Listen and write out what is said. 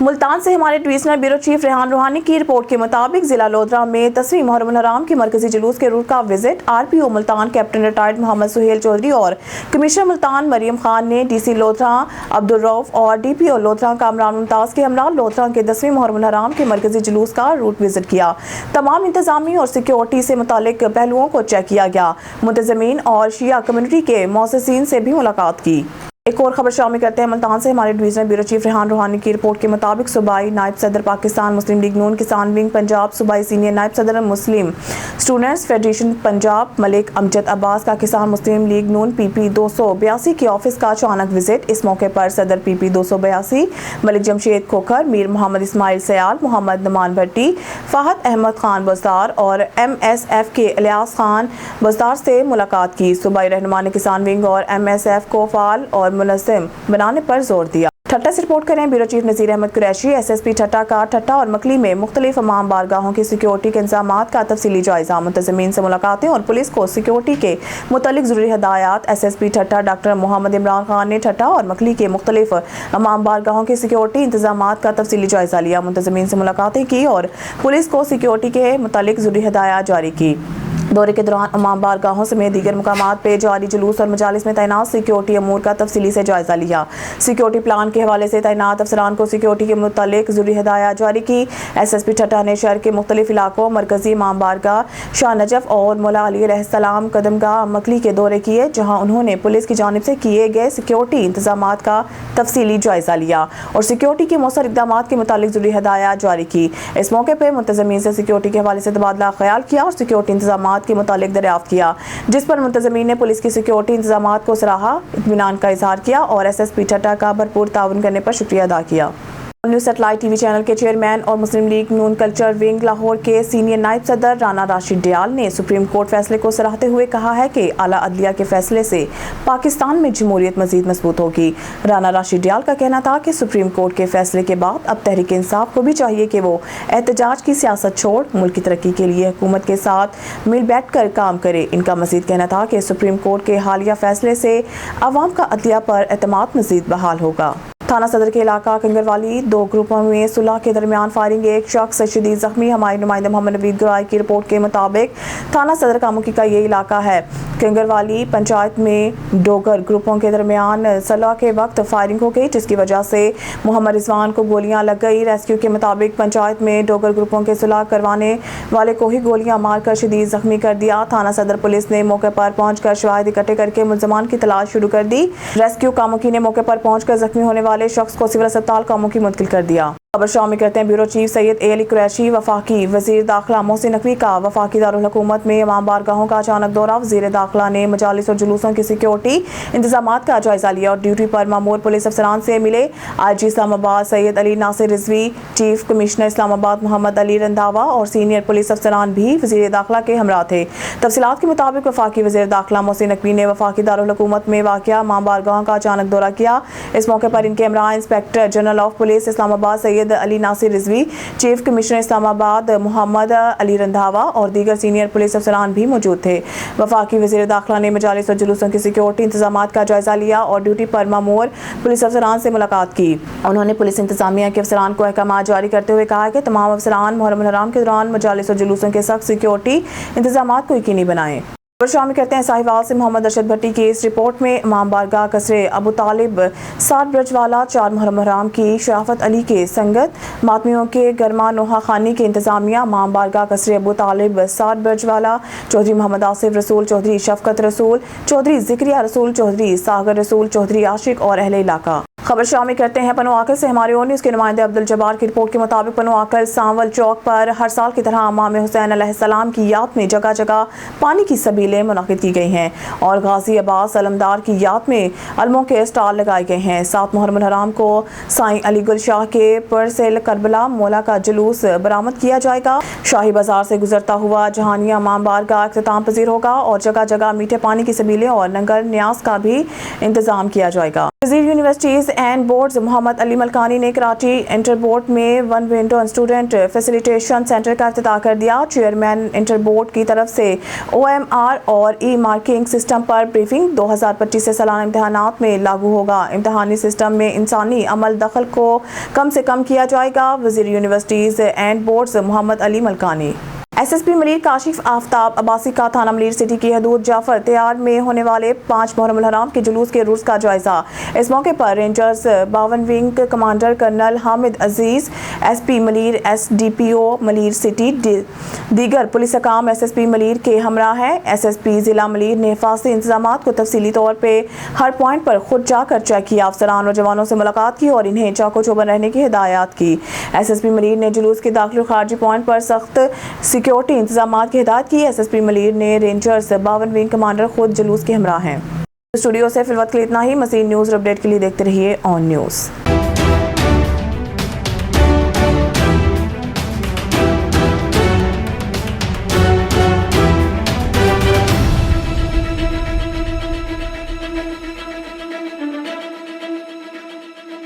ملتان سے ہمارے divisional bureau chief Rehan روحانی کی رپورٹ کے مطابق ضلع لودھرا میں 10ویں محرم الحرام کی مرکزی جلوس کے روٹ کا visit RPO Multan captain retired Muhammad Sohail Chaudhry اور کمشنر ملتان مریم خان نے DC لودھرا عبدالرؤف اور DPO لودھرا کامران ممتاز کے ہمراہ لودھرا کے 10ویں محرم الحرام کے مرکزی جلوس کا روٹ وزٹ کیا۔ تمام انتظامی اور سیکیورٹی سے متعلق پہلوؤں کو چیک کیا گیا۔ منتظمین اور شیعہ کمیونٹی کے مؤسسین سے بھی ملاقات کی۔ ایک اور خبر شامل کرتے ہیں ملتان سے ہمارے ڈویژنل بیورو چیف ریحان روحانی کی رپورٹ کے مطابق صوبائی نائب صدر پاکستان مسلم لیگ نون کسان ونگ پنجاب صوبائی سینئر نائب صدر مسلم اسٹوڈنٹس فیڈریشن پنجاب ملک امجد عباس کا کسان مسلم لیگ نون PP 282 کے آفس کا اچانک وزٹ۔ اس موقع پر صدر PP 282 ملک جمشید کھوکھر، میر محمد اسماعیل سیال، محمد نمان بھٹی، فہد احمد خان بزدار اور MSF کے الیاس خان بزدار سے ملاقات کی۔ صوبائی رہنما نے کسان ونگ اور MSF کو فعال اور منظم بنانے پر زور دیا۔ ٹھٹا سے رپورٹ کریں bureau chief Nazir Ahmed Qureshi. SSP Thatta کا ٹھٹا اور مکلی میں مختلف امام بارگاہوں کی سیکیورٹی کے انتظامات کا تفصیلی جائزہ، منتظمین سے ملاقاتیں اور پولیس کو سیکیورٹی کے متعلق ضروری ہدایات۔ SSP ٹھٹا ڈاکٹر محمد عمران خان نے ٹھٹا اور مکلی کے مختلف امام بارگاہوں کے سیکیورٹی انتظامات کا تفصیلی جائزہ لیا، منتظمین سے ملاقاتیں کی اور پولیس کو سیکیورٹی کے متعلق ضروری ہدایات جاری کی۔ دورے کے دوران امام بارگاہوں سمیت دیگر مقامات پہ جاری جلوس اور مجالس میں تعینات سیکیورٹی امور کا تفصیلی سے جائزہ لیا۔ سیکیورٹی پلان کے حوالے سے تعینات افسران کو سیکیورٹی کے متعلق ضروری ہدایات جاری کی۔ SSP ٹھٹا نے شہر کے مختلف علاقوں، مرکزی امام بارگاہ شاہ نجف اور مولا علی علیہ السلام قدمگاہ مکلی کے دورے کیے، جہاں انہوں نے پولیس کی جانب سے کیے گئے سیکیورٹی انتظامات کا تفصیلی جائزہ لیا اور سیکیورٹی کے مؤثر اقدامات کے متعلق ضروری ہدایات جاری کی۔ اس موقع پہ منتظمین سے سیکیورٹی کے حوالے سے تبادلہ خیال کیا اور سیکیورٹی انتظامات کے متعلق دریافت کیا، جس پر منتظمین نے پولیس کی سیکیورٹی انتظامات کو سراہا، اطمینان کا اظہار کیا اور SSP ٹھٹا کا بھرپور تعاون کرنے پر شکریہ ادا کیا۔ نیوز سیٹلائٹ TV چینل کے چیئرمین اور مسلم لیگ نون کلچر ونگ لاہور کے سینئر نائب صدر رانا راشد ڈیال نے سپریم کورٹ فیصلے کو سراہتے ہوئے کہا ہے کہ اعلیٰ عدلیہ کے فیصلے سے پاکستان میں جمہوریت مزید مضبوط ہوگی۔ رانا راشد ڈیال کا کہنا تھا کہ سپریم کورٹ کے فیصلے کے بعد اب تحریک انصاف کو بھی چاہیے کہ وہ احتجاج کی سیاست چھوڑ ملک کی ترقی کے لیے حکومت کے ساتھ مل بیٹھ کر کام کرے۔ ان کا مزید کہنا تھا کہ سپریم کورٹ کے حالیہ فیصلے سے عوام کا عدلیہ پر اعتماد مزید بحال ہوگا۔ تھانہ صدر کے علاقہ کنگروالی دو گروپوں میں صلح کے درمیان فائرنگ، ایک شخص شدید زخمی۔ ہمارے نمائندہ محمد نوید گرائی کی رپورٹ کے مطابق تھانہ صدر کاموکی کا یہ علاقہ ہے۔ کنگروالی پنچایت میں ڈوگر گروپوں کے درمیان صلح کے وقت فائرنگ ہو گئی، جس کی وجہ سے محمد رضوان کو گولیاں لگ گئی۔ ریسکیو کے مطابق پنچایت میں ڈوگر گروپوں کے صلح کروانے والے کو ہی گولیاں مار کر شدید زخمی کر دیا۔ تھانہ صدر پولیس نے موقع پر پہنچ کر شواہد اکٹھے کر کے ملزمان کی تلاش شروع کر دی۔ ریسکیو کاموکی نے موقع پر پہنچ کر زخمی ہونے والے شخص کو سول اسپتال کاموکی منتقل کر دیا۔ خبر شامل کرتے ہیں بیورو چیف سید علی قریشی۔ وفاقی وزیر داخلہ محسن نقوی کا وفاقی دارالحکومت میں امام بارگاہوں کا اچانک دورہ۔ وزیر داخلہ نے مجالس اور جلوسوں کی سیکیورٹی انتظامات کا جائزہ لیا اور ڈیوٹی پر مامور پولیس افسران سے ملے۔ IG اسلام آباد سید علی ناصر رضوی، چیف کمشنر اسلام آباد محمد علی رنداوا اور سینئر پولیس افسران بھی وزیر داخلہ کے ہمراہ تھے۔ تفصیلات کے مطابق وفاقی وزیر داخلہ محسن نقوی نے وفاقی دارالحکومت میں واقع امام بارگاہوں کا اچانک دورہ کیا۔ اس موقع پر ان کے ہمراہ انسپکٹر جنرل آف پولیس اسلام آباد سید علی ناصر رضوی، چیف کمشنر اسلام آباد محمد علی رنداوا اور دیگر سینئر پولیس افسران بھی موجود تھے۔ وفاقی وزیر داخلہ نے مجالس اور جلوسوں کی سیکیورٹی انتظامات کا جائزہ لیا اور ڈیوٹی پر مامور پولیس افسران سے ملاقات کی۔ انہوں نے پولیس انتظامیہ کے افسران کو احکامات جاری کرتے ہوئے کہا کہ تمام افسران محرم الحرام کے دوران مجالس اور جلوسوں کے سخت سیکیورٹی انتظامات کو یقینی بنائیں۔ شامل کرتے ہیں ساہیوال سے محمد ارشد بھٹی کی اس رپورٹ میں امام بارگاہ قصر ابو طالب سار برج والا 4 محرم الحرام کی شرافت علی کے سنگت ماتمیوں کے گرما نوحہ خانی کے انتظامیہ امام بارگاہ قصر ابو طالب سار برج والا چودھری محمد آصف رسول، چودھری شفقت رسول، چودھری ذکریہ رسول، چودھری ساگر رسول، چودھری عاشق اور اہل علاقہ۔ خبر شامل کرتے ہیں پنو آکل سے ہمارے اور نیوز کے نمائندے عبدالجبار کی رپورٹ کے مطابق پنو آکل سانول چوک پر ہر سال کی طرح امام حسین علیہ السلام کی یاد میں جگہ جگہ پانی کی سبیلیں منعقد کی گئی ہیں اور غازی عباس علمدار کی یاد میں علموں کے اسٹال لگائے گئے ہیں۔ 7 محرم الحرام کو سائیں علی گل شاہ کے پرسل کربلا مولا کا جلوس برآمد کیا جائے گا۔ شاہی بازار سے گزرتا ہوا جہانیہ امام بارگاہ اختتام پذیر ہوگا اور جگہ جگہ میٹھے پانی کی سبیلیں اور لنگر نیاز کا بھی انتظام کیا جائے گا۔ وزیر universities and boards Muhammad Ali ملکانی نے کراچی انٹر بورڈ میں one window student facilitation centre کا افتتاح کر دیا۔ چیئرمین انٹر بورڈ کی طرف سے OMR اور ای مارکنگ سسٹم پر بریفنگ۔ 2025 سے سالانہ امتحانات میں لاگو ہوگا۔ امتحانی سسٹم میں انسانی عمل دخل کو کم سے کم کیا جائے گا۔ وزیر universities and boards Muhammad Ali Malkani. SSP Malir Kashif Aftab Abbasi کا تھانہ ملیر سٹی کی حدود جعفر تیار میں ہونے والے 5 محرم الحرام کے جلوس کے عروج کا جائزہ۔ اس موقع پر rangers 52 wing commander colonel Hamid Aziz, SP Malir SDPO Malir city, دیگر پولیس حکام SSP ملیر کے ہمراہ ہیں۔ SSP ضلع ملیر نے حفاظتی انتظامات کو تفصیلی طور پہ ہر پوائنٹ پر خود جا کر چیک کیا، افسران اور جوانوں سے ملاقات کی اور انہیں چاق و چوبند رہنے کی ہدایات کی۔ SSP ملیر نے جلوس کے داخلی اور خارجی پوائنٹ پر سخت سیکیورٹی انتظامات کی ہدایت کی۔ SSP ملیر نے رینجرز 52 ونگ کمانڈر خود جلوس کے ہمراہ ہیں۔ اسٹوڈیو سے فی الوقت کے لیے اتنا ہی۔ مزید نیوز اپڈیٹ کے لیے دیکھتے رہیے آن نیوز۔